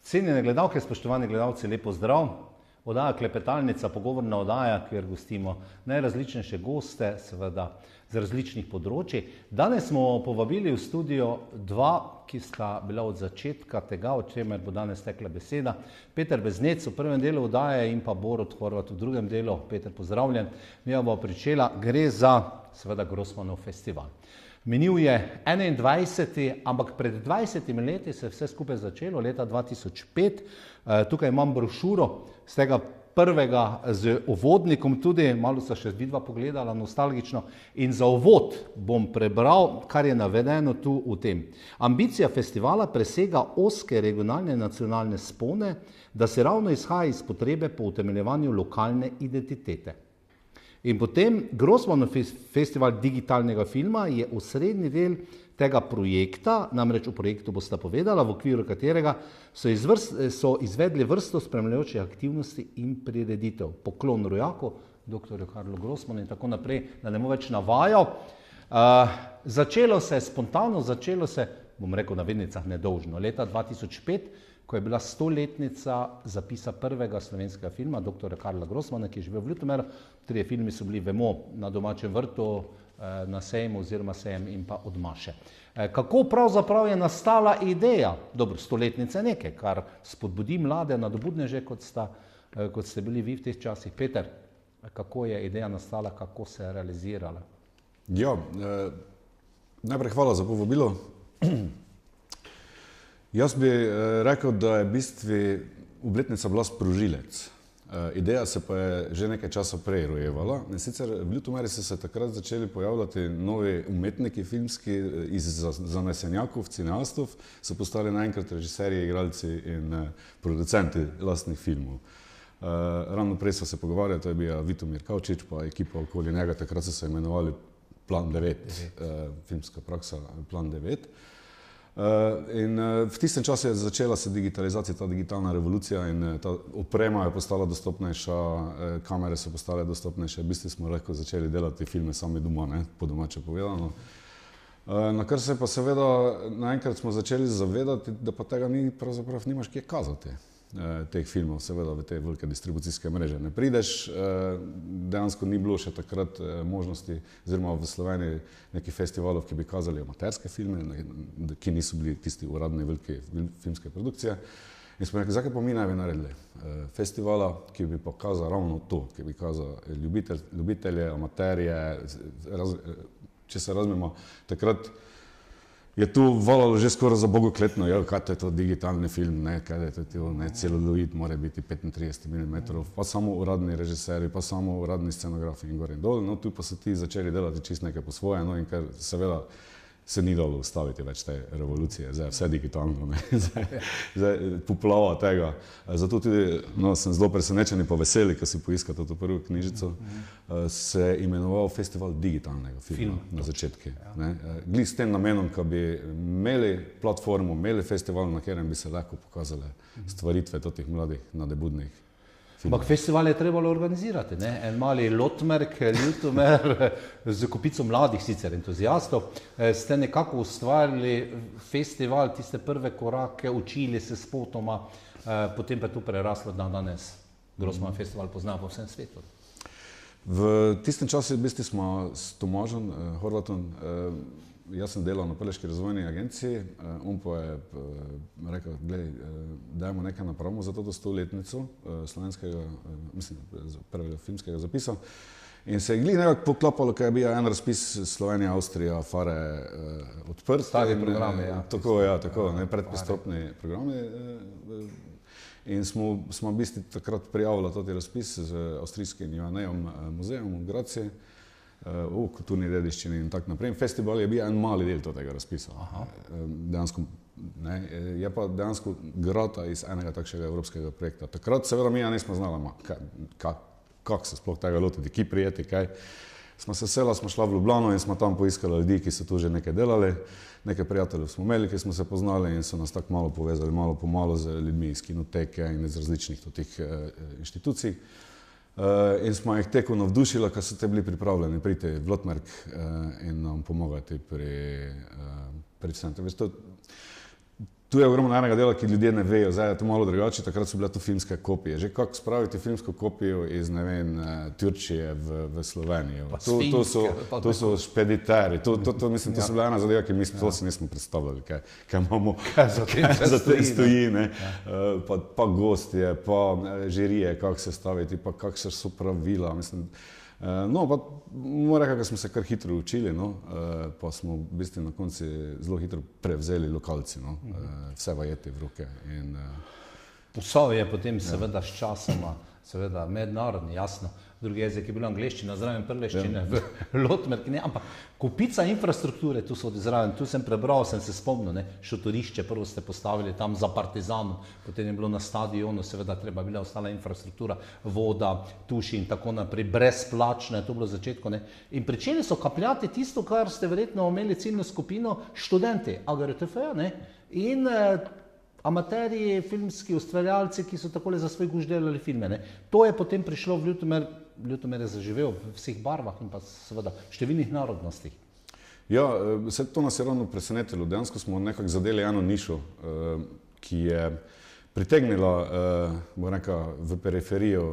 Cenjene gledalke, spoštovani gledalci, lepo zdrav. Oddaja Klepetalnica, pogovorna oddaja, kjer gostimo najrazličnejše goste, seveda z različnih področij. Danes smo povabili v studio dva, ki sta bila od začetka tega, o čemer bo danes tekla beseda. Peter Beznec v prvem delu oddaje in pa Borut Horvat v drugem delu. Peter, pozdravljen. Mi bomo pričela. Gre za, seveda, Grossmannov festival. Minil je 21. ampak pred 20 leti se je vse skupaj začelo, leta 2005. Tukaj imam brošuro z tega prvega z uvodnikom tudi, malo sta še vidva pogledala nostalgično, in za uvod bom prebral, kar je navedeno tu v tem. Ambicija festivala presega ozke regionalne in nacionalne spone, da se ravno izhaja iz potrebe po utemeljevanju lokalne identitete. In potem Grossmannov festival digitalnega filma je osrednji del tega projekta, namreč v projektu bosta povedala, v okviru katerega so izvedli vrsto spremljajočih aktivnosti in prireditev. Poklon rojaku, dr. Karlu Grossmannu in tako naprej, da ne bom več navajal. Začelo se spontano, bom rekel na navednicah, nedolžno. Leta 2005, ko je bila 100-letnica zapisa prvega slovenskega filma, dr. Karla Grossmanna, ki je živel v Ljutomeru. 3 filmi so bili, vemo, Na domačem vrtu, Na sejmu oziroma Sejem in pa Odmaše. Kako pravzaprav je nastala ideja? Dobro, 100-letnica je nekaj, kar spodbudi mlade, nadobudneže, kot ste bili vi v teh časih. Peter, kako je ideja nastala, kako se je realizirala? Ja, najprej hvala za povabilo. Jaz bi rekel, da je v bistvu obletnica bila sprožilec. Ideja se pa je že nekaj časa prej rojevala. In sicer v Ljutomeru so se takrat začeli pojavljati novi umetniki filmski iz zanesenjakov, cineastov, so postali naenkrat režiserji, igralci in producenti lastnih filmov. Ravno prej smo se pogovarjali, to je bil Vitomir Kavčič pa ekipa okoli njega, takrat so se imenovali Plan 9, filmska praksa Plan 9. In v tistem času je začela se digitalizacija, ta digitalna revolucija in ta oprema je postala dostopnejša, kamere so postale dostopnejše, v bistvu smo lahko začeli delati filme sami doma, ne, po domače povedano. Na kar se pa seveda naenkrat smo začeli zavedati, da pa tega pravzaprav nimaš kje kazati, teh filmov, seveda v te velike distribucijske mreže. Ne prideš, dejansko ni bilo še takrat možnosti, oziroma v Sloveniji nekih festivalov, ki bi kazali amaterske filme, ki niso bili tisti uradni velike filmske produkcije. In smo rekli, zakaj pa mi ne bi naredili festivala, ki bi pa kazal ravno to, ki bi kazal ljubitelje, amaterje, če se razumemo, takrat je tu valalo že skoraj za bogokletno, kaj to je to digitalni film, ne, kaj je to, ne, celuloid mora biti 35 mm, pa samo uradni režiserji, pa samo uradni scenografi in gor in dol. No, tu pa so ti začeli delati čist nekaj po svoje, no, in kar seveda se ni dalo ustaviti več te revolucije, zdaj vse digitalno, ne, zdaj poplava tega. Zato tudi, no, sem zelo presenečen in pa veseli, ko si poiskal to prvo knjižico, se je imenoval Festival digitalnega filma na začetku. Glih s tem namenom, ko bi imeli platformo, imeli festival, na katerem bi se lahko pokazale stvaritve teh mladih, nadobudnih. Ampak festival je trebalo organizirati, ne? En mali Lotmerk, Ljutomer, z kupico mladih sicer entuzijastov, ste nekako ustvarili festival, tiste prve korake, učili se spotoma, potem pa je to preraslo danes. Grossmann festival pozna po vsem svetu. V tistem času v bistvu smo s Tomažem Horvatom, jaz sem delal na Prleški razvojni agenciji, on pa je rekel, gledaj, dajmo nekaj napravimo za to 100-letnico slovenskega, mislim, prvega filmskega zapisa. In se je glih nekako poklapalo, ker je bil en razpis Slovenija, Avstrija, Fare odprt. Stari programi, ja. Tako, predpristopni programi. In smo v bistvu takrat prijavili toti razpis z avstrijskim Joannejom muzejem v Graciji, v kulturni dediščini in tako naprej. Festival je bil en mali del tega razpisa. Dejansko, ne, je pa dejansko grota iz enega takšnega evropskega projekta. Takrat seveda mi nismo znali, kako se sploh tega lotiti, ki prijeti, kaj. Smo se sela, smo šla v Ljubljano in smo tam poiskali ljudi, ki so tu že nekaj delali. Nekaj prijateljev smo imeli, ki smo se poznali in so nas tako malo povezali, malo po malo z ljudmi iz kinoteke in iz različnih teh inštitucij. In smo jih tako navdušili, ker so te bili pripravljeni priti v Lotmerk in nam pomagati pri vsem. Tu je ogromno enega dela, ki ljudje ne vejo, zdaj je to malo drugače, takrat so bile to filmske kopije. Že kako spraviti filmsko kopijo iz, ne vem, Turčije v Slovenijo. To so špediteri, mislim, to so bila ena zadeva, ki mi to si nismo predstavljali, kaj imamo za te stoji, ne. Pa gostje, pa žirije, kako se staviti, pa kakšne so pravila, mislim. No, pa moram reči, da smo se kar hitro učili, no, pa smo v bistvu na koncu zelo hitro prevzeli lokalci, no, vse vajeti v roke. Postal je potem seveda s časoma, seveda mednarodni, jasno, drugi jezik je bil angleščina, zraven prleščine v Lotmerki, ne, ampak kupica infrastrukture tu so zraven, tu sem prebral, sem se spomnil, ne, šotorišče, prvo ste postavili tam za Partizanom, potem je bilo na stadionu, seveda treba bila ostala infrastruktura, voda, tuši in tako naprej, brezplačno je to bilo v začetku, ne, in pričeli so kapljati tisto, kar ste verjetno imeli ciljno skupino, študenti AGRTF-ja, ne, in amaterji, filmski ustvarjalci, ki so takole za svoj guš delali filme, ne. To je potem prišlo v Ljutomer, Ljutomer je zaživel v vseh barvah in pa seveda številnih narodnostih. Ja, vse to nas je ravno presenetilo. Dejansko smo nekako zadeli eno nišo, ki je pritegnila, bom rekel, v periferijo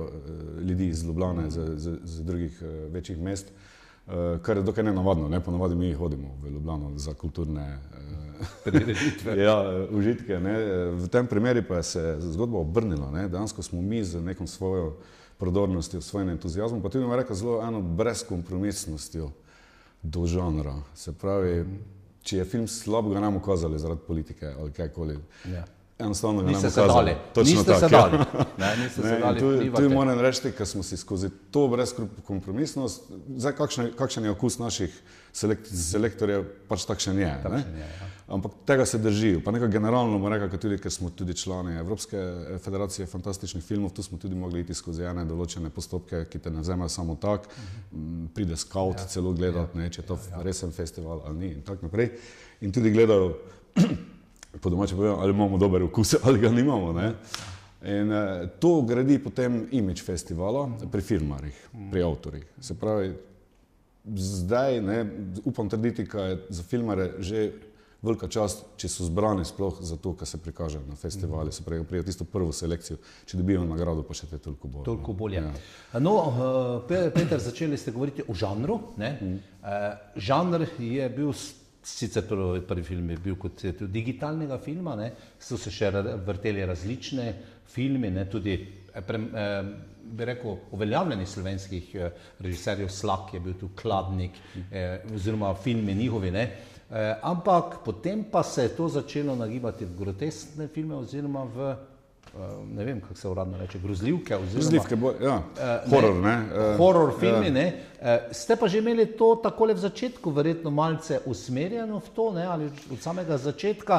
ljudi iz Ljubljane, z drugih večjih mest, kar je dokaj nenavadno, ne, ponavadi mi hodimo v Ljubljano za kulturne prireditve. Ja, užitke, ne. V tem primeru pa je se zgodba obrnila, ne. Dejansko smo mi z nekom svojo prodornostjo, svojim entuzijazmom, pa tudi bom rekel zelo eno brezkompromisnostjo do žanra. Se pravi, če je film slab, ga ne bomo kazali zaradi politike ali kajkoli. Ja. Enostavno ga ne bomo Niste se kazali. dali. Točno Niste tako, se ja. dali. Ne, niste se dali vplivati. Tu moram reči, ker smo si skozi to brezkompromisnost, zdaj kakšen je okus naših selektorjev, pač takšen je. Takšen je, ja. Ampak tega se držijo. Pa nekaj generalno bomo rekli, tudi, ker smo tudi člani Evropske federacije fantastičnih filmov, tu smo tudi mogli iti skozi ene določene postopke, ki te ne vzamejo samo tak, pride scout celo gledati, ne, če je to resen festival ali ni in tako naprej. In tudi gledajo, po domače povem, ali imamo dober okus ali ga nimamo, ne. In to gradi potem imidž festivala pri filmarjih, pri avtorjih. Se pravi, zdaj, ne, upam trditi, da je za filmare že velika čast, če so zbrani sploh za to, kar se prikaže na festivali, se pravi, prijo tisto prvo selekcijo, če dobijo nagrado, pa še te toliko bolje. Toliko bolje. Ja. No, Peter, začeli ste govoriti o žanru, ne. Žanr je bil, sicer prvi film je bil kot digitalnega filma, ne, so se še vrteli različne filme, ne, tudi bi rekel, uveljavljeni slovenskih režiserjev, Slak je bil tu, Kladnik, oziroma filmi njihovi, ne. Ampak potem pa se je to začelo nagibati v groteskne filme oziroma v, ne vem, kako se uradno reče, grozljivke oziroma ja, horor, ne. Horor filmi, ne. Ste pa že imeli to takole v začetku verjetno malce usmerjeno v to, ne, ali od samega začetka,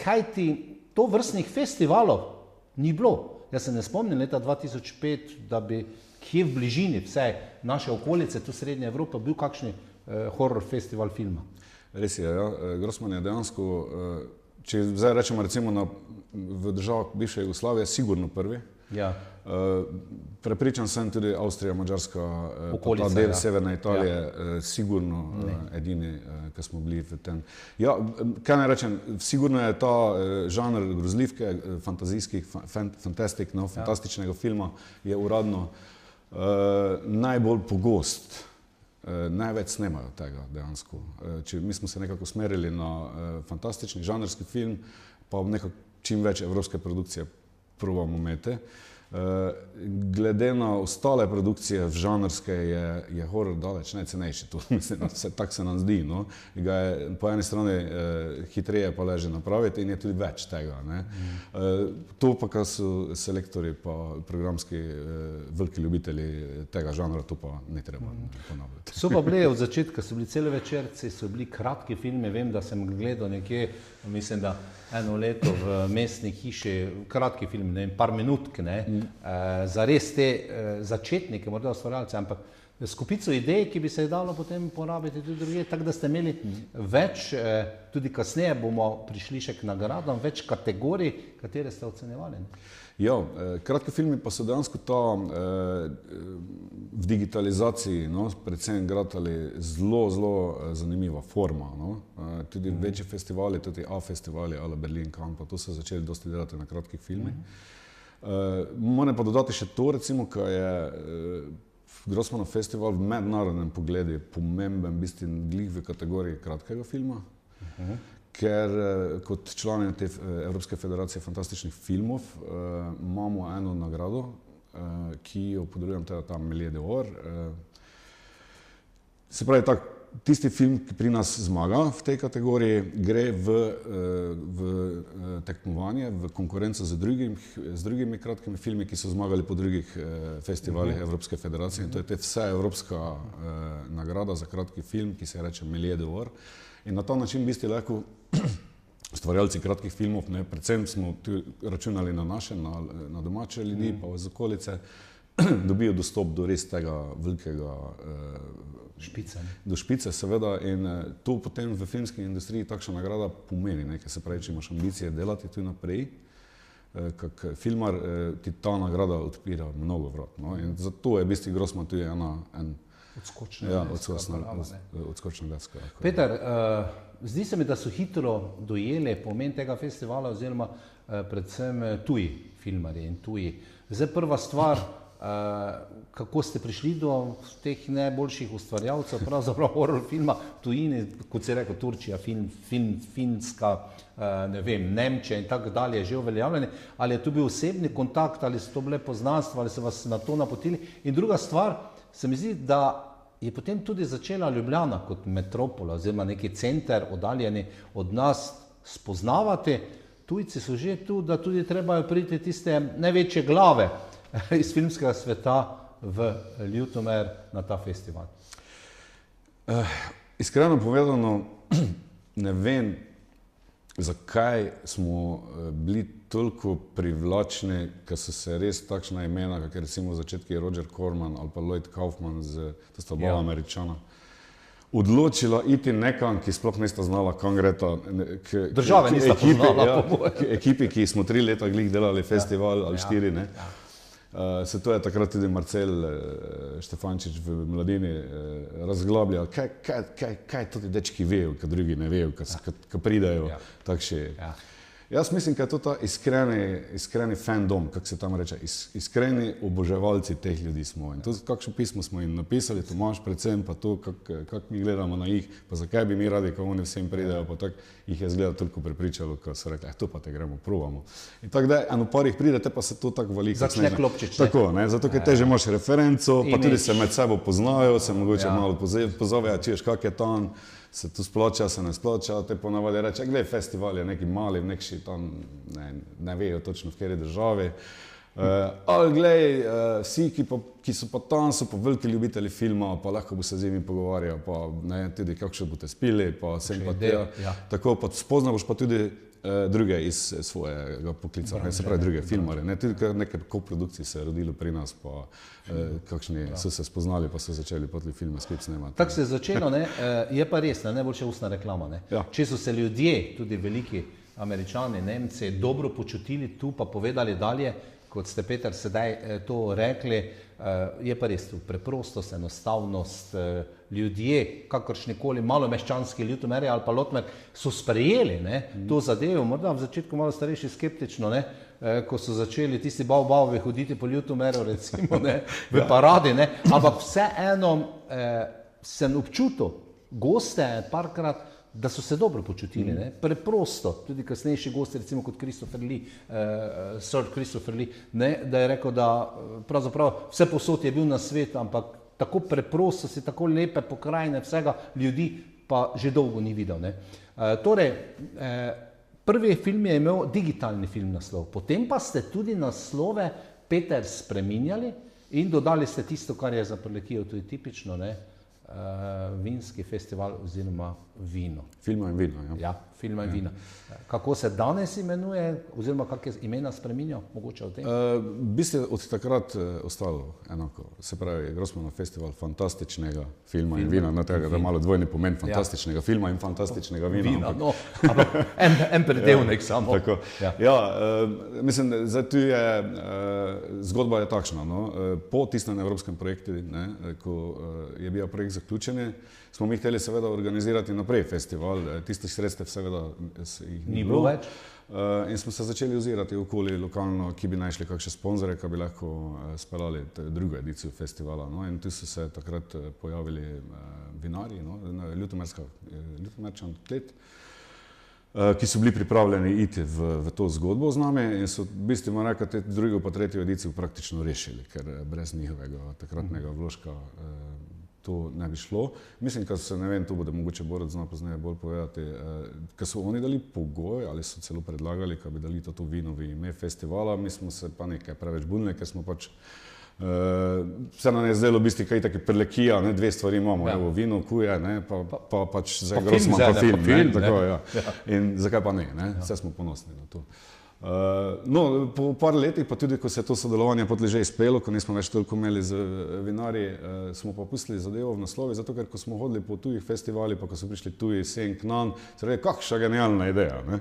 kajti to vrstnih festivalov ni bilo. Jaz se ne spomnim leta 2005, da bi kje v bližini vse naše okolice, tu Srednje Evrope, bil kakšni horor festival filma. Res je, ja. Grossman je dejansko, če zdaj rečemo recimo v državah bivše Jugoslavije, sigurno prvi. Ja. Prepričan sem tudi Avstrija, Madžarska, Okolica, pa del ja. Severne Italije, sigurno edini, ki smo bili v tem. Ja, kaj naj rečem, sigurno je ta žanr grozljivke, fantazijskih, fantastičnega filma je uradno najbolj pogost. Največ snemajo tega dejansko. Mi smo se nekako usmerili na fantastični žanrski film, pa nekako čim več evropske produkcije probamo imeti. Glede na ostale produkcije v žanrske je horor daleč najcenejši. Mislim, tako se nam zdi. No. Ga je po eni strani hitreje pa leže napraviti in je tudi več tega. Ne. To pa, kar so selektori pa programski veliki ljubitelji tega žanra, to pa ne treba ponavljati. So pa bili od začetka, so bili cele večerci, so bili kratki filmi, vem, da sem gledal nekje, mislim, da eno leto v mestni hiši, kratki film, ne vem, par minutk, ne, za res te začetnike, morda ustvarjalce, ampak skupico idej, ki bi se jih dalo potem porabiti tudi drugje, tako da ste imeli več, tudi kasneje bomo prišli še k nagradam, več kategorij, katere ste ocenjevali. Ne? Ja, kratki filmi pa so dejansko ta v digitalizaciji, no, predvsem gratali zelo zanimiva forma. No. tudi večji festivali, tudi A-festivali, ali Berlin, Cannes, pa to so začeli dosti delati na kratkih filmih. Moram pa dodati še to, recimo, ko je Grossmanov festival v mednarodnem pogledu pomemben, glih v kategoriji kratkega filma, ker kot člani te Evropske federacije fantastičnih filmov imamo eno nagrado, ki jo podeljujem, to je ta Méliès d'Or. Se pravi, tisti film, ki pri nas zmaga v tej kategoriji, gre v tekmovanje, v konkurenco z drugimi kratkimi filmi, ki so zmagali po drugih festivalih Evropske federacije. In to je vsa evropska nagrada za kratki film, ki se reče Méliès d'Or. In na ta način v bistvu lahko ustvarjalci kratkih filmov, predvsem smo tu računali na naše, na domače ljudi, pa iz okolice, dobijo dostop do res tega velikega špice. Do špice, seveda, in to potem v filmski industriji takšna nagrada pomeni, ker se pravi, če imaš ambicije delati tu naprej, kak filmar, ti ta nagrada odpira mnogo vrat. In zato je v bistvu Grossman tudi odskočna deska. Peter, zdi se mi, da so hitro dojeli pomen tega festivala, oziroma predvsem tuji filmarji in tuji. Zdaj prva stvar, kako ste prišli do teh najboljših ustvarjalcev, pravzaprav horror filma v tujini, kot si rekel, Turčija, Finska, ne vem, Nemčija in tako dalje, že uveljavljeni, ali je to bil osebni kontakt, ali so to bile poznanstva, ali so vas na to napotili. In druga stvar, se mi zdi, da je potem tudi začela Ljubljana kot metropola, oziroma neki center oddaljeni od nas spoznavati. Tujci so že tu, da tudi trebajo priti tiste največje glave iz filmskega sveta v Ljutomer na ta festival. Iskreno povedano, ne vem, zakaj smo bili toliko privlačni, ker so se res takšna imena, kakor recimo v začetku Roger Corman ali pa Lloyd Kaufman, to sta oba Američana, odločila iti nekam, ki sploh nista znala, kam gre ta države nista poznala, ekipi, ki smo 3 leta glih delali festival ali 4, ne. Se to je takrat tudi Marcel Štefančič v Mladini razglabljal, kaj tudi dečki vejo, kad drugi ne vejo, kad pridajo takši. Jaz mislim, da je to ta iskreni fandom, kako se tam reče, iskreni oboževalci teh ljudi smo. In to, kakšno pismo smo jim napisali, Tomaž predvsem, pa to, kako mi gledamo na njih, pa zakaj bi mi radi, ko oni vsem pridajo, pa tako jih je zgleda toliko prepričalo, ko so rekli, to pa te gremo, probamo. In tako da, eno parih pridete, pa se to tako vali. Začne klopčič. Tako, zato, ker te že imaš referenco, pa tudi se med sebo poznajo, se mogoče malo pozovejo, čuješ, kak je tam, se tu splača, se ne splača, te ponavadi reče, glej, festival je neki mali, nekši tam, ne vejo točno v kateri državi. Ali glej, vsi, ki so pa tam, so pa veliki ljubitelji filma, pa lahko bo se z njimi pogovarjal, pa tudi kakšno boste spili, pa sem pa tega. Tako, pa spoznaš pa tudi druge iz svojega poklica, se pravi druge filmare. Tudi nekaj koprodukcij se je rodilo pri nas, pa kakšni so se spoznali, pa so začeli potli filme spet snemati. Tako se je začelo, je pa res, najboljša ustna reklama. Če so se ljudje, tudi veliki Američani, Nemci, dobro počutili tu, pa povedali dalje, kot ste, Peter, sedaj to rekli, je pa res tu preprostost, enostavnost, ljudje, kakršnikoli malomeščanski Ljutomer ali pa Lotmer, so sprejeli to zadevo, morda v začetku malo starejši skeptično, ko so začeli tisti bavbavi hoditi po Ljutomeru, recimo, v paradi, ampak vseeno sem občutil goste parkrat, da so se dobro počutili, preprosto, tudi kasnejši gosti, recimo kot Christopher Lee, Sir Christopher Lee, da je rekel, da pravzaprav vse posod je bil na svet, ampak tako preprosto si, tako lepe pokrajine vsega ljudi, pa že dolgo ni videl. Torej, prvi film je imel digitalni film naslov, potem pa ste tudi naslove, Peter, spreminjali in dodali ste tisto, kar je za Prlekijo tudi tipično, vinski festival oziroma vino. Filma in vina, ja. Ja, filma in vina. Kako se danes imenuje, oziroma kakšne imena spreminjal, mogoče o tem? V bistvu od takrat ostalo enako. Se pravi, Grossmanov festival fantastičnega filma in vina, na tega, da malo dvojni pomen fantastičnega filma in fantastičnega vina. Ampak en pridevnik samo. Tako. Ja, mislim, zdaj tu je, zgodba je takšna, po tistem evropskem projektu, ko je bil projekt zaključeni, smo mi hteli seveda organizirati naprej festival, tistih sredstev seveda jih Ni bilo več. In smo se začeli ozirati okoli lokalno, ki bi našli kakšne sponzore, ki bi lahko speljali drugo edicijo festivala. No, in tu so se takrat pojavili vinarji, no, Ljutomerčan klet, ki so bili pripravljeni iti v to zgodbo z nami in so v bistvu, moram reči, te drugo pa tretjo edicijo praktično rešili, ker brez njihovega takratnega vložka to ne bi šlo. Mislim, da se, ne vem, to bude mogoče Borut zna pozneje bolj povedati, ker so oni dali pogoj ali so celo predlagali, da bi dali to vino v ime festivala, mi smo se pa nekaj preveč bunili, ker smo pač se nam je zdelo v bistvu kaj taki prelekija, ne, dve stvari imamo, evo, vino, kuje, ne, pa pač za Grossman pa film, ne, tako, ja. In zakaj pa ne, vse smo ponosni na to. No, po par letih, pa tudi, ko se je to sodelovanje potem že izpelo, ko nismo več toliko imeli z vinarji, smo pa pustili zadevo v naslovi, zato ker ko smo hodili po tujih festivalih, pa ko so prišli tuji sen k nam, se reče, kakšna genialna ideja, ne?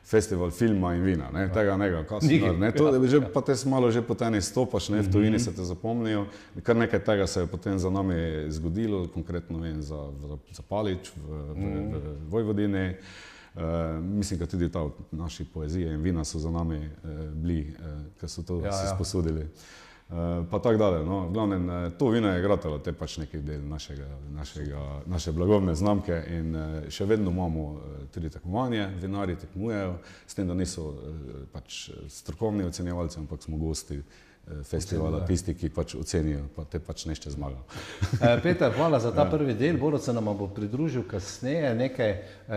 Festival filma in vina, ne? Tega nega, kasno, ne? To že pa te malo že potem izstopaš, ne? V tujini se te zapomnijo, kar nekaj tega se je potem za nami zgodilo, konkretno vem za Palič v Vojvodini. Mislim, da tudi ta naši poezije in vina so za nami bili, ker so to si sposodili. Pa tako dalje, no, v glavnem, to vino je gratalo, te pač neki del naše blagovne znamke in še vedno imamo tudi tekmovanje, vinarji tekmujejo, s tem, da niso pač strokovni ocenjevalci, ampak smo gosti festivala, tisti, ki pač ocenijo, pa te pač nešče zmagal. Peter, hvala za ta prvi del. Borut se nam bo pridružil kasneje,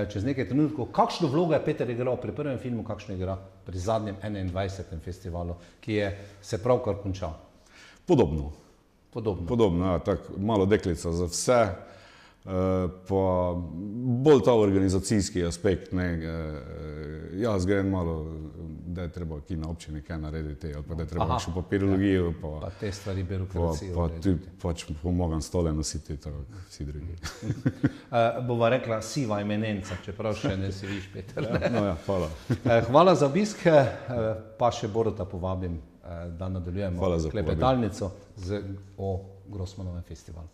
čez nekaj trenutkov. Kakšno vlogo je Peter igral pri prvem filmu, kakšno je igral pri zadnjem 21. festivalu, ki je se pravkar končal? Podobno. Podobno, ja, tako malo deklica za vse, pa bolj ta organizacijski aspekt, ne, jaz grem malo, da je treba ki na občini kaj narediti, ali pa da je treba še papirologijo, pa te stvari birokracijo. Pa ti pač pomagam stole nositi, tako vsi drugi. Bova rekla siva eminenca, čeprav še ne si viš, Peter. No ja, hvala. Hvala za obisk, pa še Boruta povabim, da nadaljujemo klepetalnico o Grossmanovem festivalu.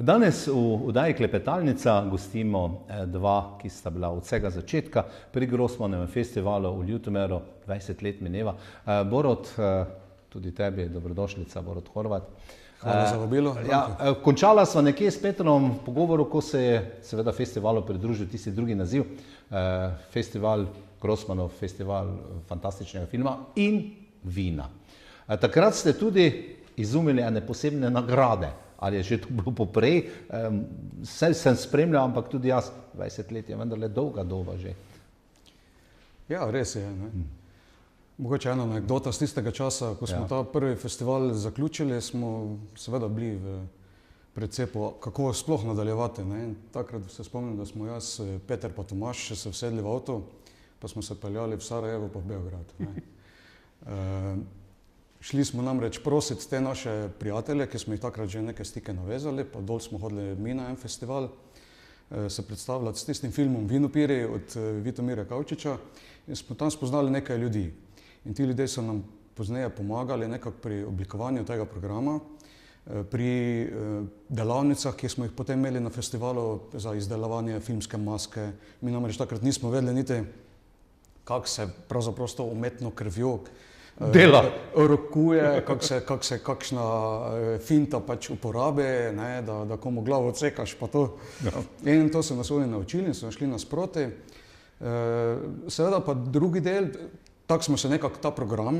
Danes v oddaji Klepetalnica gostimo dva, ki sta bila od vsega začetka pri Grossmanovem festivalu v Ljutomeru, 20 let mineva. Borut, tudi tebi dobrodošlica, Borut Horvat. Hvala za vabilo. Ja, končala sva nekje s Petrom v pogovoru, ko se je seveda festivalu pridružil tisti drugi naziv, festival Grossmanov, festival fantastičnega filma in vina. Takrat ste tudi izumili ene posebne nagrade. Ali je že to bilo poprej, sem spremljal, ampak tudi jaz, 20 let je vendarle dolga doba že. Ja, res je. Ne? Mogoče ena anekdota z tistega časa, ko smo ta prvi festival zaključili, smo seveda bili v precepu, kako sploh nadaljevati. Ne? Takrat se spomnim, da smo jaz, Peter pa Tomaž še se vsedli v avto, pa smo se peljali v Sarajevo pa v Beograd. Ne? Šli smo namreč prositi te naše prijatelje, ki smo jih takrat že neke stike navezali, pa dol smo hodili mi na en festival, se predstavljati s tistim filmom Vinopiri od Vitomira Kavčiča in smo tam spoznali nekaj ljudi. In ti ljudje so nam pozneje pomagali nekako pri oblikovanju tega programa, pri delavnicah, ki smo jih potem imeli na festivalu za izdelovanje filmske maske. Mi namreč takrat nismo vedeli niti, kako se pravzaprav s to umetno krvjo dela. Rokuje, kako se kakšna finta pač uporabi, ne, da komu glavo odsekaš pa to. In to so nas oni naučili in so šli nasproti. Seveda pa drugi del, tako smo se nekako ta program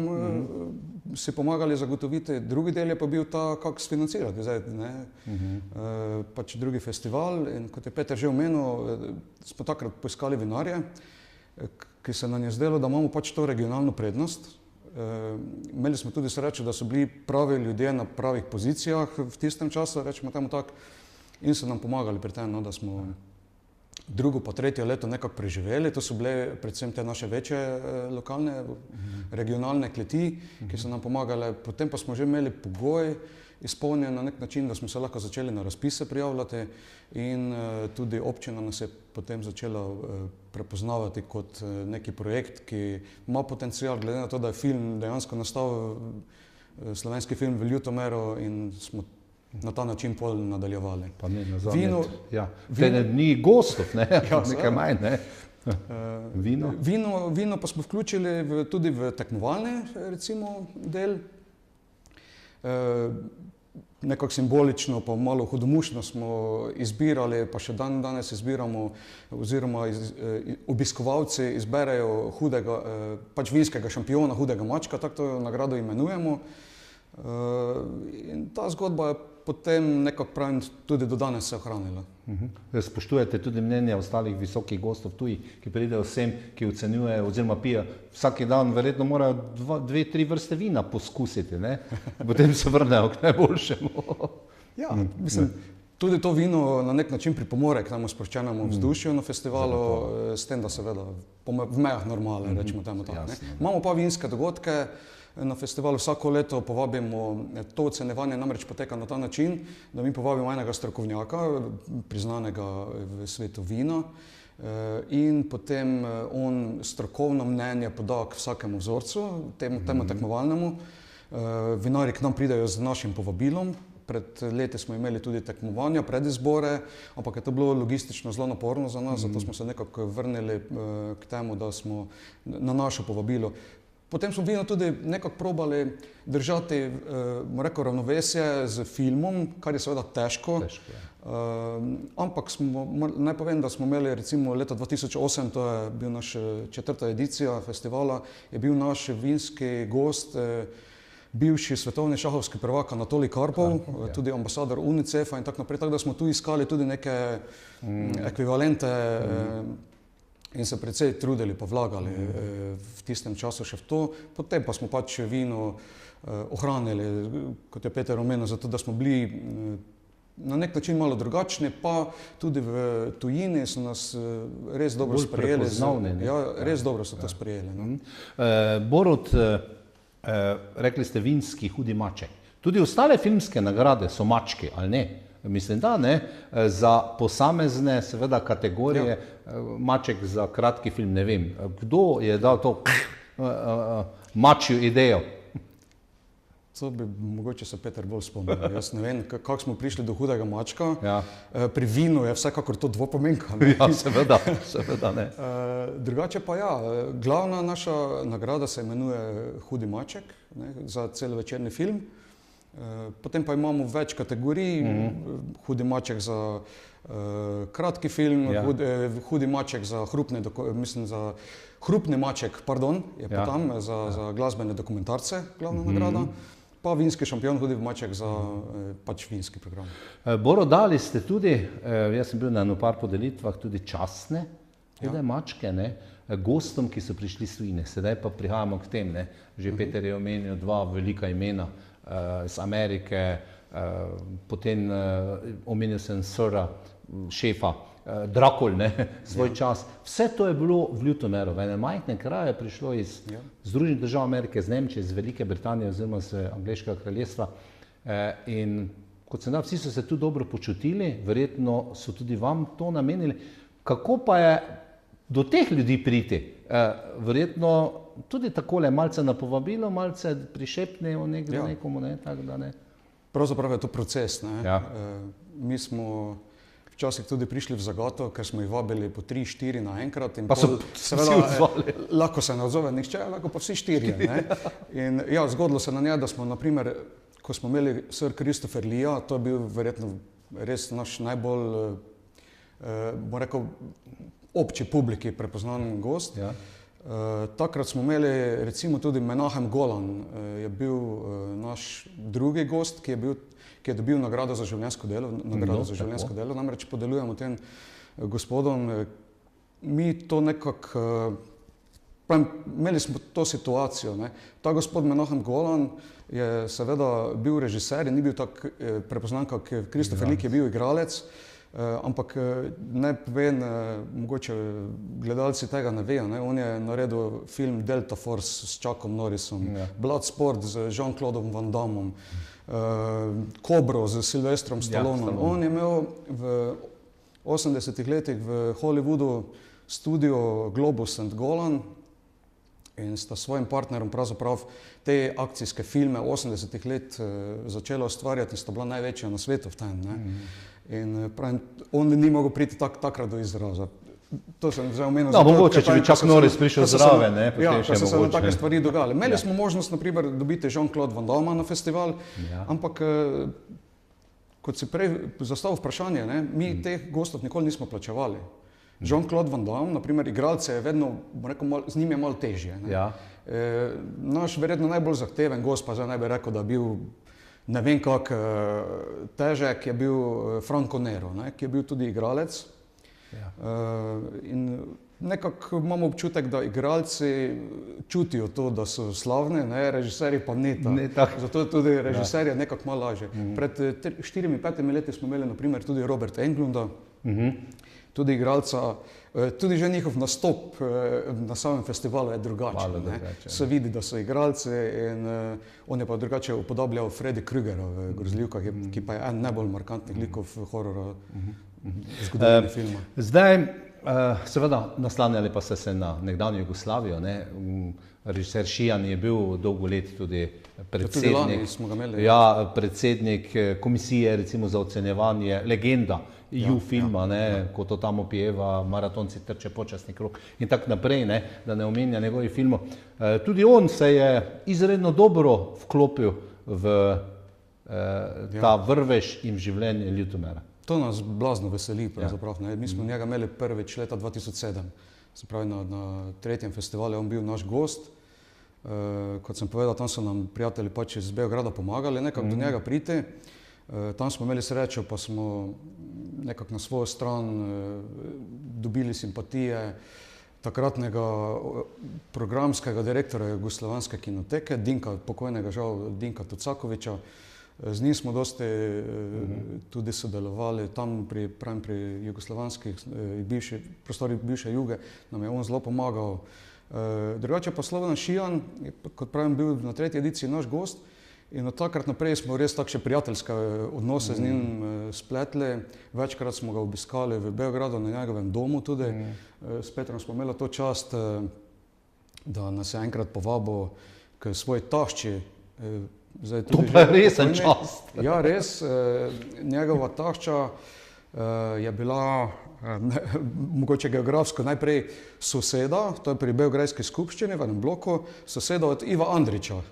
si pomagali zagotoviti, drugi del je pa bil ta, kako sfinancirati zdaj, ne. Pač drugi festival in kot je Peter že omenil, smo takrat poiskali vinarje, ki se nam je zdelo, da imamo pač to regionalno prednost. Imeli smo tudi srečo, da so bili pravi ljudje na pravih pozicijah v tistem času, rečemo temu tako, in so nam pomagali pri tem, no, da smo drugo pa tretje leto nekako preživeli. To so bile predvsem te naše večje lokalne, regionalne kleti, ki so nam pomagale. Potem pa smo že imeli pogoj izpolnjen na nek način, da smo se lahko začeli na razpise prijavljati in tudi občina nas je potem začela prepoznavati kot neki projekt, ki ima potencial, glede na to, da je film dejansko nastal, slovenski film v Ljutomeru in smo na ta način pol nadaljevali. Pa ne nazadnje. Ni gostov, ne? Nekaj manj, ne? Vino pa smo vključili tudi v tekmovalni recimo del. Nekako simbolično, pa malo hudomušno smo izbirali, pa še danes izbiramo, oziroma obiskovalci izberejo pač vinskega šampiona, hudega mačka, tako to nagrado imenujemo. In ta zgodba je potem nekako pravim tudi do danes se ohranila. Spoštujete tudi mnenje ostalih visokih gostov tuji, ki pridejo sem, ki ocenjujejo oziroma pijejo vsak dan, verjetno morajo 2-3 vrste vina poskusiti, ne? Potem se vrnejo k najboljšemu. Ja, mislim, tudi to vino na nek način pripomore k temu sproščenemu vzdušju na festivalu, s tem, da seveda v mejah normale, rečemo temu tako. Imamo pa vinske dogodke na festivalu, vsako leto povabimo, to ocenjevanje namreč poteka na ta način, da mi povabimo enega strokovnjaka, priznanega v svetu vina, in potem on strokovno mnenje poda k vsakemu vzorcu, temu tekmovalnemu. Vinarji k nam pridejo z našim povabilom. Pred leti smo imeli tudi tekmovanja, predizbore, ampak je to bilo logistično zelo naporno za nas, zato smo se nekako vrnili k temu, da smo na našo povabilo. Potem smo vino tudi nekako probali držati, ravnovesje z filmom, kar je seveda težko. Ampak naj povem, da smo imeli recimo leta 2008, to je bil naš 4. edicija festivala, je bil naš vinski gost, bivši svetovni šahovski prvak Anatolij Karpov, tudi ambasador UNICEF-a in tako naprej, tako da smo tu iskali tudi neke ekvivalente in se precej trudili pa vlagali v tistem času še v to. Potem pa smo pač vino ohranili, kot je Peter omenil, zato da smo bili na nek način malo drugačni, pa tudi v tujini so nas res dobro sprejeli. Ja, res dobro so to sprejeli. Borut, rekli ste vinski hudi maček. Tudi ostale filmske nagrade so mački, ali ne? Mislim, da ne. Za posamezne seveda kategorije, maček za kratki film, ne vem. Kdo je dal to mačjo idejo? To bi mogoče se Peter bolj spomnil. Jaz ne vem, kako smo prišli do hudega mačka. Pri vinu je vsekakor to dvopomenka. Ja, seveda ne. Drugače pa ja, glavna naša nagrada se imenuje Hudi maček, za celovečerni film. Potem pa imamo več kategorij, hudi maček za kratki film, hudi maček za hrupni maček, pardon, je pa tam za glasbene dokumentarce glavna nagrada, pa vinski šampion, hudi maček za pač vinski program. Boro, dali ste tudi, jaz sem bil na par podelitvah, tudi častne hude mačke, gostom, ki so prišli s tujine. Sedaj pa prihajamo k tem, že Peter je omenil 2 velika imena iz Amerike, potem omenil sem Sira, šefa, Drakul, svoj čas. Vse to je bilo v Ljutomeru, v enem majhnem kraju, prišlo iz Združenih držav Amerike, iz Nemčije, iz Velike Britanije oziroma iz Angleškega kraljestva. In kot sem dal, vsi so se tu dobro počutili, verjetno so tudi vam to namenili. Kako pa je do teh ljudi priti? Verjetno tudi takole, malce na povabilo, malce prišepnejo nekomu, tako da ne. Pravzaprav je to proces, Mi smo včasih tudi prišli v zagato, ker smo jih vabili po 3-4 naenkrat. Pa so vsi odzvali. Lahko se ne odzove nihče, lahko pa vsi 4. In ja, zgodilo se na njej, da smo naprimer, ko smo imeli Sir Christopher Leeja, to je bil verjetno res naš najbolj, bom rekel, obči publiki prepoznan gost. Takrat smo imeli recimo tudi Menahem Golan, je bil naš drugi gost, ki je dobil nagrado za življenjsko delo. Namreč podeljujemo tem gospodom. Mi to nekako, imeli smo to situacijo. Ta gospod Menahem Golan je seveda bil režiser in ni bil tako prepoznan, kot Christopher Lee, ki je bil igralec. Ampak naj povem, mogoče gledalci tega ne vejo, on je naredil film Delta Force s Chuckom Norrisom, Bloodsport z Jean-Claudom Van Dammom, Kobro z Sylvestrom Stallonom. On je imel v 80-ih letih v Hollywoodu studio Globus and Golan in sta svojim partnerom pravzaprav te akcijske filme 80-ih let začela ustvarjati in sta bila največja na svetu v tem. In pravim, on ni mogel priti takrat do izraza. To sem zdaj omenil. No, mogoče, če bi Chuck Norris prišel zraven, ne, potem še se mogoče. nam take stvari dogajale. Imeli smo možnost, na primer, dobiti Jean-Claude Van Damme na festival, ampak kot si prej zastavil vprašanje, ne, mi teh gostov nikoli nismo plačevali. Jean-Claude Van Damme, na primer, igralce je vedno, rekel, z njim je malo težje. Ne. Ja. Naš verjetno najbolj zahteven gost, pa zdaj naj bi rekel, da bil ne vem kak težek, je bil Franco Nero, ne, ki je bil tudi igralec. Ja. In nekako imamo občutek, da igralci čutijo to, da so slavni, ne, režiserji pa ne tako. Zato tudi režiserje nekako malo lažje. Pred 4-5 leti smo imeli na primer tudi Roberta Englunda, tudi igralca, tudi že njihov nastop na samem festivalu je drugačen. Se vidi, da so igralci in on je pa drugače upodabljal Freddy Krügera v Grozljivkah, ki pa je en najbolj markantnih likov horora zgodovine filma. Zdaj, seveda, naslanjali pa ste se na nekdanjo Jugoslavijo, ne? Režiser Šijan je bil dolgo let tudi predsednik, predsednik komisije recimo za ocenjevanje, legenda filma, ne, ko to tam opjeva, maratonci trče počasni krog in tako naprej, ne, da ne omenja njegovih filmov. Tudi on se je izredno dobro vklopil v ta vrvež in življenje Ljutomera. To nas blazno veseli pravzaprav. Mi smo njega imeli prvič leta 2007. Se pravi, na tretjem festivalu je on bil naš gost. Kot sem povedal, tam so nam prijatelji pač iz Beograda pomagali nekako do njega priti. Tam smo imeli srečo, pa smo nekako na svojo stran dobili simpatije takratnega programskega direktorja Jugoslovanske kinoteke, pokojnega žal Dinka Tucakovića. Z njim smo dosti tudi sodelovali tam pri jugoslovanskih prostorih bivše Juge, nam je on zelo pomagal. Drugače pa Slobodan Šijan, kot pravim, bil na tretji ediciji naš gost in od takrat naprej smo res tako še prijateljske odnose z njim spletli. Večkrat smo ga obiskali v Beogradu, na njegovem domu tudi. S Petrom smo imeli to čast, da nas je enkrat povabil k svoji tašči. To pa je resen čast. Ja, res. Njegova tašča je bila mogoče geografsko najprej soseda, to je pri Beograjski skupščini v enem bloku, soseda od Iva Andrića.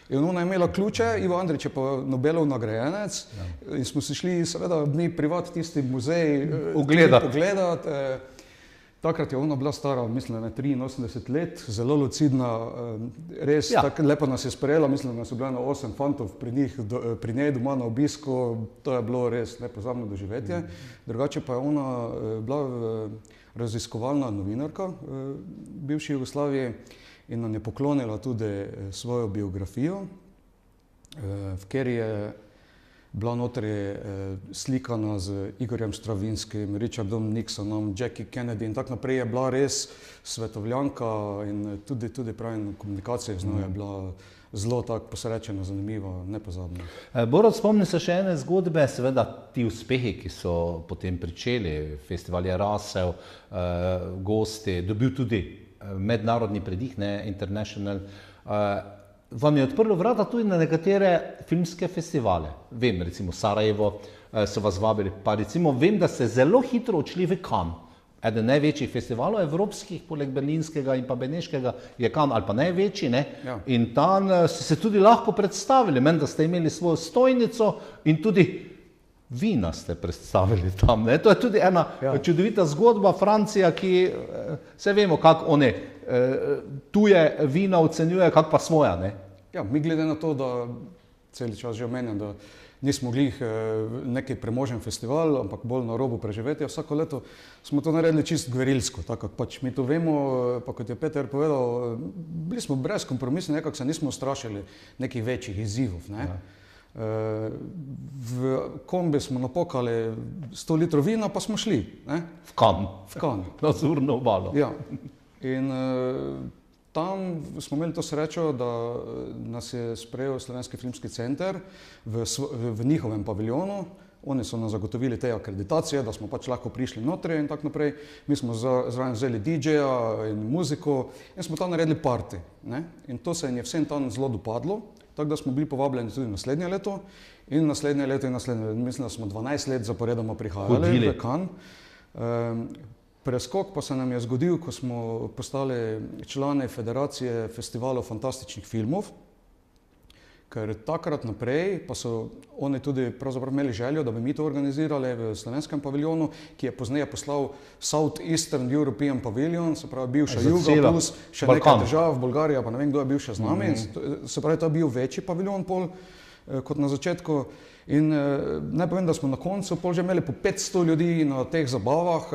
In ona je imela ključe, Ivo Andrić je pa Nobelov nagrajenec in smo se šli seveda mi privat tisti muzej pogledati. Takrat je ona bila stara, mislim, 83 let, zelo lucidna, res tako lepo nas je sprejela, mislim, da nas je bilo 8 fantov pri njej doma na obisku, to je bilo res nepozabno doživetje. Drugače pa je ona bila raziskovalna novinarka v bivši Jugoslaviji in nam je poklonila tudi svojo biografijo, v kateri je bila notri slikana z Igorjem Stravinskim, Richardom Nixonom, Jackie Kennedy in tako naprej. Je bila res svetovljanka in tudi pravim, komunikacija z njo je bila zelo tako posrečena, zanimiva, nepozabna. Borut, spomni se še ene zgodbe, seveda ti uspehi, ki so potem pričeli, festival je rasel, gosti, dobil tudi mednarodni predih, ne, International. Vam je odprlo vrata tudi na nekatere filmske festivale. Vem, recimo Sarajevo so vas vabili, pa recimo vem, da ste zelo hitro odšli v Cannes. Eden največjih festivalov evropskih, poleg berlinskega in pa beneškega, je Cannes ali pa največji, ne? Ja. In tam ste se tudi lahko predstavili, meni, da ste imeli svojo stojnico in tudi vina ste predstavili tam, ne? To je tudi ena čudovita zgodba. Francija, ki vse vemo, kako oni tuje vina ocenjuje, kako pa svoja, ne? Ja, mi glede na to, da cel čas že omenjam, da nismo glih neki premožen festival, ampak bolj na robu preživetja, vsako leto smo to naredili čisto gverilsko, tako pač mi to vemo, pa kot je Peter povedal, bili smo brezkompromisni, nekako se nismo strašili nekih večjih izzivov, ne? V kombi smo napokali 100 litrov vina, pa smo šli, ne? V Cannes. Na Azurno obalo. Ja. In tam smo imeli to srečo, da nas je sprejel Slovenski filmski center v njihovem paviljonu. Oni so nam zagotovili te akreditacije, da smo pač lahko prišli notri in tako naprej. Mi smo zraven vzeli DJ-ja in muziko in smo tam naredili party. Ne? In to se je vsem tam zelo dopadlo, tako da smo bili povabljeni tudi naslednje leto in naslednje leto in naslednje leto. Mislim, da smo 12 let zaporedoma prihajali v Cannes. Preskok pa se nam je zgodil, ko smo postali člani Federacije festivalov fantastičnih filmov, ker takrat naprej pa so oni tudi pravzaprav imeli željo, da bi mi to organizirali v slovenskem paviljonu, ki je pozneje poslal South Eastern European Pavilion, se pravi bivša Juga plus še nekaj držav, Bolgarija, pa ne vem, kdo je bil še z nami. Se pravi, to je bil večji paviljon pol kot na začetku. In naj povem, da smo na koncu pol že imeli po 500 ljudi na teh zabavah,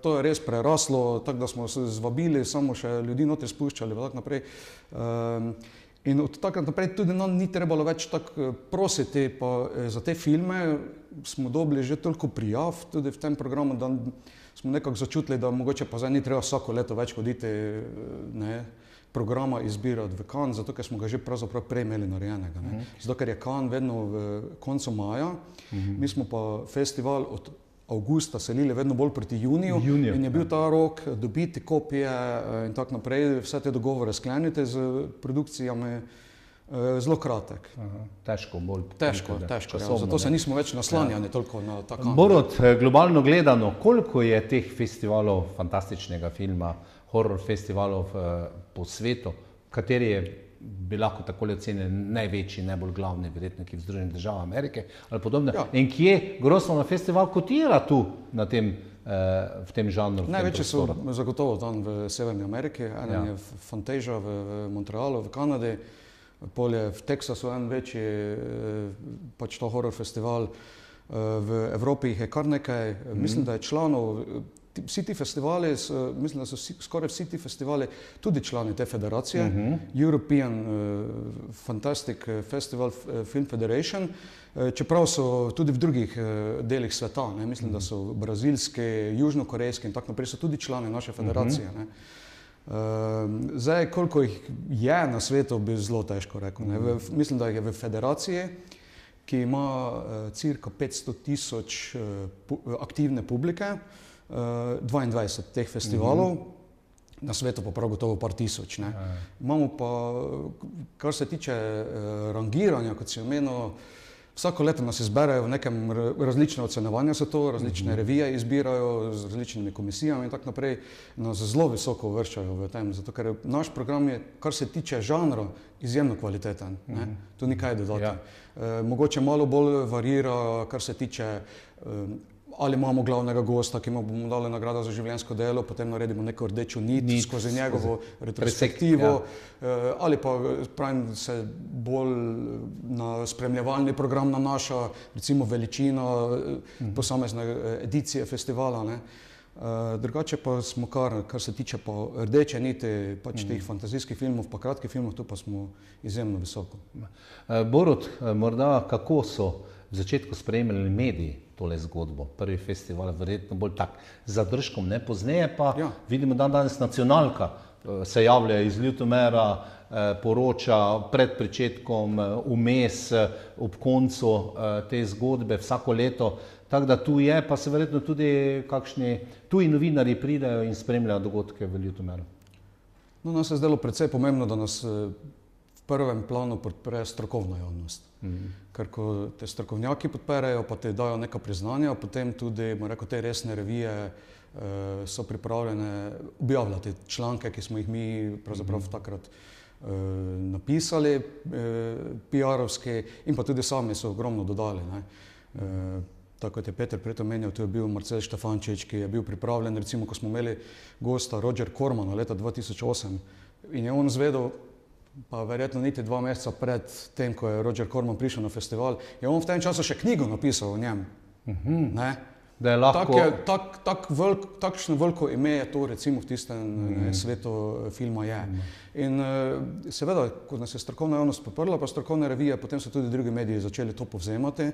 to je res preraslo, tako da smo se zvabili, samo še ljudi notri spuščali in tako naprej. In od takrat naprej tudi nam ni trebalo več tako prositi, pa za te filme smo dobili že toliko prijav tudi v tem programu, da smo nekako začutili, da mogoče pa zdaj ni treba vsako leto več hoditi, ne, programa izbirati v Cannes, zato ker smo ga že pravzaprav prej imeli narejenega. Ne. Zato ker je Cannes vedno v koncu maja, mi smo pa festival od avgusta selili vedno bolj proti juniju in je bil ta rok dobiti kopije in tako naprej, vse te dogovore skleniti z produkcijami zelo kratek. Težko, bolj težko, ja. Zato se nismo več naslanjali toliko na ta Cannes. Borut, globalno gledano, koliko je teh festivalov fantastičnega filma, horror festivalov po svetu, kateri bi lahko takole ocenili največji, najbolj glavni, verjetno ki v Združenih državah Amerike ali podobno. Ja. In kje Grosvenor festival kotira tu na tem, v tem žanru? Največji so zagotovo tam v Severni Ameriki, eden je Fantasia v Montrealu, v Kanadi, pol je v Teksasu en večji pač to horror festival, v Evropi jih je kar nekaj, mislim, da je članov. Vsi ti festivali, mislim, da so skoraj vsi ti festivali tudi člani te federacije, European Fantastic Festival Film Federation, čeprav so tudi v drugih delih sveta, ne? Mislim, da so brazilski, južnokorejski in tako naprej, so tudi člani naše federacije. Ne? Zdaj, koliko jih je na svetu, bi zelo težko rekel. Ne? Mislim, da je v federaciji, ki ima cirka 500,000 aktivne publike, 22 teh festivalov, na svetu pa prav gotovo par tisoč. Ne. Imamo pa, kar se tiče rangiranja, kot si omenil, vsako leto nas izberejo v nekem različne ocenjevanja, so to, različne revije izbirajo z različnimi komisijami in tako naprej, nas zelo visoko uvrščajo v tem, zato ker naš program je, kar se tiče žanra, izjemno kvaliteten. Ne. Tu ni kaj dodati. Mogoče malo bolj varira, kar se tiče ali imamo glavnega gosta, ki mu bomo dali nagrado za življenjsko delo, potem naredimo neko rdečo nit skozi njegovo retrospektivo, ali pa pravim se bolj na spremljevalni program nanaša, recimo veličino posamezne edicije festivala. Ne. Drugače pa smo kar se tiče pa rdeče niti, pač teh fantazijskih filmov, pa kratkih filmov, tu pa smo izjemno visoko. Borut, morda kako so v začetku sprejemali mediji tole zgodbo? Prvi festival verjetno bolj tak zadržkom, ne, pozneje pa vidimo danes nacionalka se javlja iz Ljutomera, poroča pred pričetkom, vmes, ob koncu te zgodbe vsako leto. Tako da tu je, pa se verjetno tudi kakšni tuji novinarji pridejo in spremljajo dogodke v Ljutomeru. No, nas je zdelo precej pomembno, da nas v prvem planu podpre strokovna javnost. Ker ko te strokovnjaki podperejo, pa te dajo neka priznanja, potem tudi, te resne revije so pripravljene objavljati članke, ki smo jih mi pravzaprav takrat napisali, PR-ovski, in pa tudi sami so ogromno dodali. Tako kot je Peter prej omenjal, tu je bil Marcel Štefančič, ki je bil pripravljen, recimo, ko smo imeli gosta Roger Cormana leta 2008 in je on zvedel, pa verjetno niti 2 meseca pred tem, ko je Roger Corman prišel na festival, je on v tem času še knjigo napisal o njem. Ne? Da je lahko... Takšno veliko ime je to, recimo, v tistem svetu filma je. In seveda, ko nas je strokovna javnost podprla, pa strokovne revije, potem so tudi drugi mediji začeli to povzemati.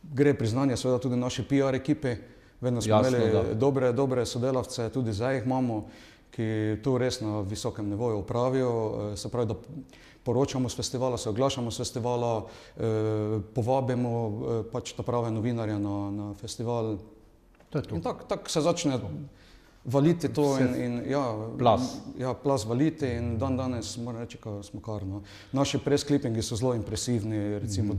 Gre priznanje seveda tudi naši PR ekipi, vedno smo imeli dobre sodelavce, tudi zdaj jih imamo, ki to res na visokem nivoju opravijo, se pravi, da poročamo s festivala, se oglašamo s festivala, povabimo pač ta prave novinarje na festival. To je to. In tako se začne valiti to plas valiti in danes moram reči, da smo kar. No. Naši press clippingi so zelo impresivni, recimo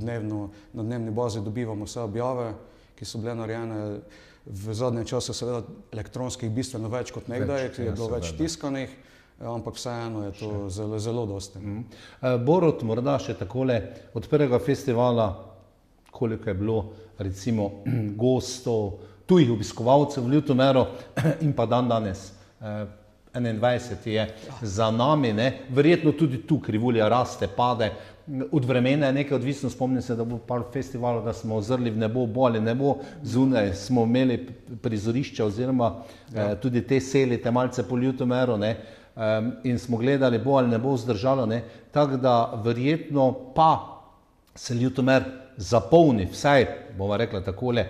na dnevni bazi dobivamo vse objave, ki so bile narejene v zadnjem času, seveda elektronskih bistveno več kot nekdaj, je bilo več tiskanih, ampak vseeno je to zelo, zelo dosti. Borut, morda še takole, od prvega festivala, koliko je bilo recimo gostov, tujih obiskovalcev v Ljutomeru in pa danes, 21 je za nami, ne? Verjetno tudi tu krivulja raste, pade, od vremena je nekaj odvisno, spomnim se, da bo par festivalov, da smo ozrli v nebo, bolje nebo, zunaj smo imeli prizorišče oziroma tudi te selite malce po Ljutomeru, ne? In smo gledali, bo ali ne bo vzdržalo, ne? Tako da verjetno pa se Ljutomer zapolni, vsaj, bomo rekla takole,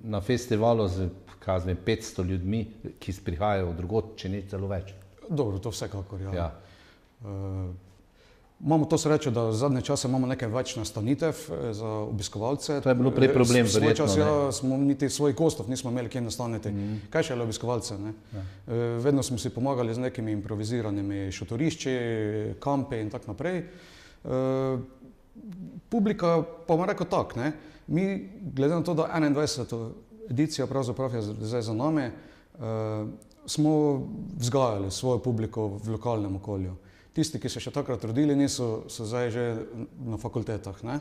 na festivalu z 500 ljudmi, ki prihajajo drugod, če ni celo več. Dobro, to vsekakor, ja. Imamo to srečo, da v zadnje čase imamo nekaj več nastanitev za obiskovalce. To je bilo prej problem, verjetno. Svoj čas, smo niti svojih gostov nismo imeli kje nastaniti. Kaj šele obiskovalce, ne? Vedno smo si pomagali z nekimi improviziranimi šotorišči, kampi in tako naprej. Publika pa vam rekel tak, ne? Mi, glede na to, da 21. edicija pravzaprav je zdaj za nami, smo vzgajali svojo publiko v lokalnem okolju. Tisti, ki se še takrat rodili niso, so zdaj že na fakultetah, ne?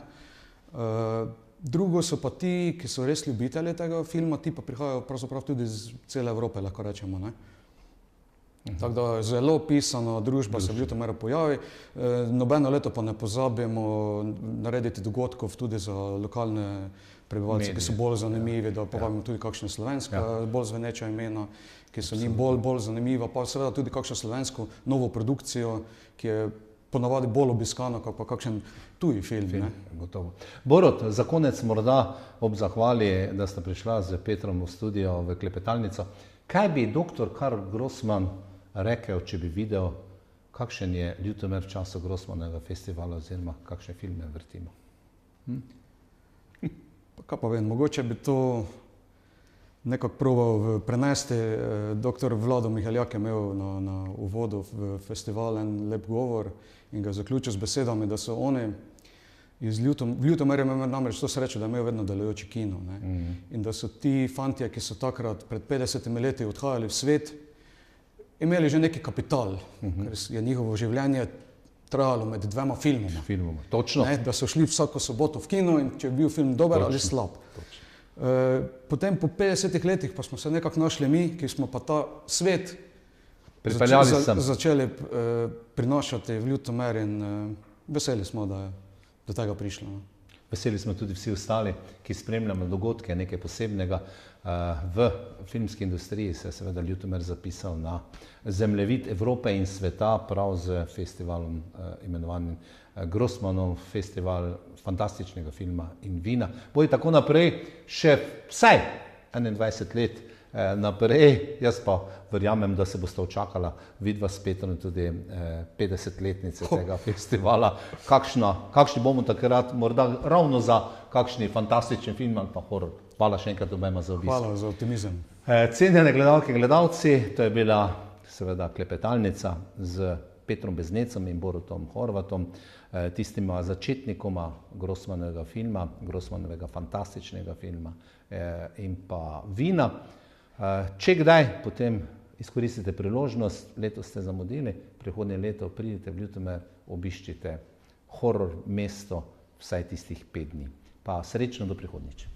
Drugo so pa ti, ki so res ljubitelji tega filma, ti pa prihajajo pravzaprav tudi iz cele Evrope, lahko rečemo, ne? Tako da zelo pisana družba se v Ljutomeru pojavi. Nobeno leto pa ne pozabimo narediti dogodkov tudi za lokalne prebivalce, ki so bolj zanimivi, da povabimo tudi kakšne slovenske, bolj zveneča imena, ki so njim bolj zanimiva, pa seveda tudi kakšno slovensko novo produkcijo, ki je ponavadi bolj obiskana, kot pa kakšen tuji film. Gotovo. Borut, za konec morda ob zahvali, da ste prišla z Petrom v studio v klepetalnico. Kaj bi dr. Karl Grossmann rekel, če bi videl, kakšen je Ljutomer v času Grossmannega festivala oziroma kakšne filme vrtimo? Kaj pa vem, mogoče bi to nekako probal prenesti. Dr. Vlado Mihaljak je imel na uvodu v festival en lep govor in ga zaključil z besedami, da so oni v Ljutomeru imel namreč to srečo, da je imel vedno delujoči kino, ne? In da so ti fantje, ki so takrat pred 50 leti odhajali v svet, imeli že neki kapital, ker je njihovo življenje trajalo med dvema filmoma. Točno. Ne, da so šli vsako soboto v kino in če je bil film dober ali slab. Potem po 50 letih pa smo se nekako našli mi, ki smo pa ta svet začeli prinašati v Ljutomer in veseli smo, da je do tega prišlo. Veseli smo tudi vsi ostali, ki spremljamo dogodke, nekaj posebnega. V filmski industriji se je seveda Ljutomer zapisal na zemljevid Evrope in sveta prav z festivalom imenovanim Grossmannov festival fantastičnega filma in vina. Bo tako naprej še vsaj 21 let naprej. Jaz pa verjamem, da se boste očakala vidva s Petrom tudi 50-letnice tega festivala. Kakšni bomo takrat, morda ravno za kakšni fantastični film ali pa horor. Hvala še enkrat obema za obisk. Hvala za optimizem. Cenjene gledalke in gledalci, to je bila seveda klepetalnica z Petrom Beznecem in Borutom Horvatom, tistima začetnikoma Grossmannovega filma, Grossmannovega fantastičnega filma in pa vina. Če kdaj, potem izkoristite priložnost, letos ste zamudili, prihodnje leto pridite v Ljutomer, obiščite horor mesto vsaj tistih 5 dni. Pa srečno do prihodnjič.